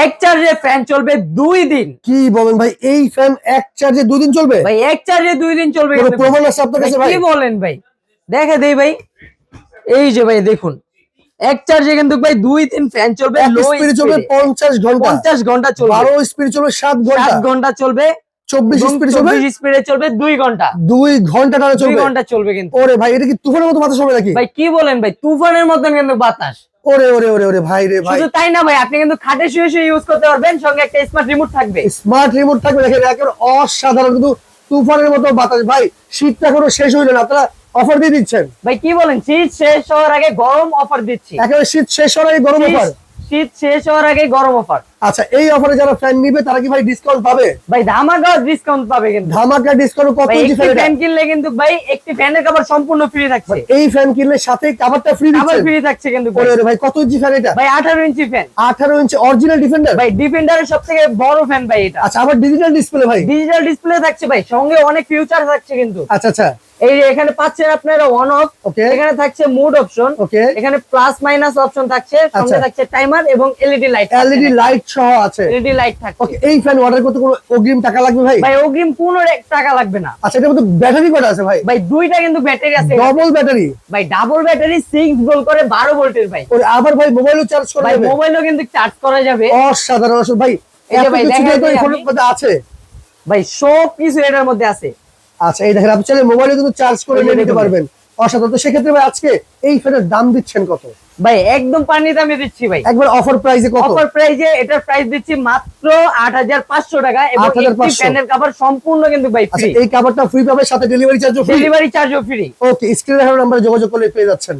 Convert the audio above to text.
এক চার্জে ফ্যান চলবে 2 দিন। কি বলেন ভাই, এই ফ্যান এক চার্জে 2 দিন চলবে? ভাই এক চার্জে 2 দিন চলবে। কোনো প্রমাণ আছে আপনার কাছে ভাই? কি বলেন ভাই, দেখে দেই ভাই। এই যে ভাই দেখুন, এক চার্জে কিন্তু ভাই 2 দিন ফ্যান চলবে। লো স্পিডে চলবে 50 ঘন্টা, 50 ঘন্টা চলবে। 12 স্পিডে চলবে 7 ঘন্টা, 7 ঘন্টা চলবে। 24 স্পিডে চলবে, 24 স্পিডে চলবে 2 ঘন্টা। 2 ঘন্টা টানা 2 চলবে। ঘন্টা চলবে কিন্তু। ওরে ভাই, এটা কি তুফানের মতো বাতাস হবে নাকি? ভাই কি বলেন ভাই, তুফানের মতন কিন্তু বাতাস। ওরে ওরে ওরে ওরে ভাই রে ভাই। শুধু তাই না ভাই, আপনি কিন্তু খাটে শুয়ে শুয়ে ইউজ করতে পারবেন, সঙ্গে একটা স্মার্ট রিমোট থাকবে। স্মার্ট রিমোট থাকবে, দেখেন একেবারে অসাধারণ, কিন্তু তুফানের মতো বাতাস। ভাই শীতটা কোনো শেষ হইল না, আপনারা অফার দিয়ে দিচ্ছেন। ভাই কি বলেন, শীত শেষ হওয়ার আগে গরম অফার দিচ্ছি। একেবারে শীত শেষ হওয়ার আগে গরম অফার। শীত শেষ হওয়ার আগে গরম অফার। আচ্ছা, এই অফারে যারা ফ্যান নিবে তারা কি ভাই ডিসকাউন্ট পাবে? ভাই ধামাকা ডিসকাউন্ট পাবে কিন্তু। ধামাকা ডিসকাউন্ট কত ভাই ইঞ্চি একটি ফ্যান? ফ্যান কিনলে কিন্তু ভাই একটি ফ্যানের কভার সম্পূর্ণ ফ্রি থাকছে। এই ফ্যান কিনলে সাথে কভারটা ফ্রি কভার দিচ্ছেন? ফ্রি থাকছে কিন্তু ভাই। ওরে ওরে ভাই, কত ইঞ্চি ফ্যান এটা? ভাই 18 ইঞ্চি ফ্যান। 18 ইঞ্চি অরিজিনাল ডিফেন্ডার? ভাই ডিফেন্ডারের সবথেকে বড় ফ্যান ভাই এটা। আচ্ছা, আবার ডিজিটাল ডিসপ্লে ভাই? ডিজিটাল ডিসপ্লে থাকছে ভাই, সঙ্গে অনেক ফিউচার থাকছে কিন্তু। আচ্ছা আচ্ছা, এই যে এখানে পাচ্ছেন আপনারা অন অফ, ওকে, এখানে থাকছে মুড অপশন, ওকে, এখানে প্লাস মাইনাস অপশন থাকছে, সঙ্গে আচ্ছা, থাকছে টাইমার এবং এলইডি লাইট। এলইডি লাইট সহ আছে। এলইডি লাইট থাকছে। ওকে, এই ফ্যান অর্ডার করতে কোনো অগ্রিম টাকা লাগবে ভাই? ভাই অগ্রিম কোনো টাকা লাগবে না। আচ্ছা, এটার মধ্যে ব্যাটারি কয়টা আছে ভাই? ভাই দুইটা কিন্তু ব্যাটারি আছে। Double battery? ভাই ডাবল ব্যাটারি 6 ভোল্ট করে 12 ভোল্টের ভাই। ওরে আবার ভাই মোবাইলও চার্জ করা ভাই যাবে? মোবাইলও কিন্তু চার্জ করা যাবে। অসাধারণ আসলে ভাই, এই যে এত ভাই কিছু দেখাই তো এই দিই ফোনের আমি। মধ্যে আছে। ভাই সব কিছু এটার মধ্যে আছে। আচ্ছা, এই দেখেন, আপনি চাইলে মোবাইলে কিন্তু চার্জ করে এই যে নিতে দেখুন। পারবেন। অসাধারণ। তো সেক্ষেত্রে ভাই আজকে এই ফ্যানের দাম দিচ্ছেন কত? ভাই একদম পানি দামে দিচ্ছি ভাই, একবার অফার প্রাইসে কত? অফার প্রাইজে এটার প্রাইস দিচ্ছি মাত্র 8500 টাকা এবং 8500 একটি ফ্যানের কভার সম্পূর্ণ কিন্তু ভাই আচ্ছা, ফ্রি। এই কভারটা ফ্রি পাবে, সাথে ডেলিভারি চার্জও ফ্রি। ডেলিভারি চার্জও ফ্রি। ওকে, স্ক্রিনে দেখানো নাম্বারে যোগাযোগ করলে পেয়ে যাচ্ছেন।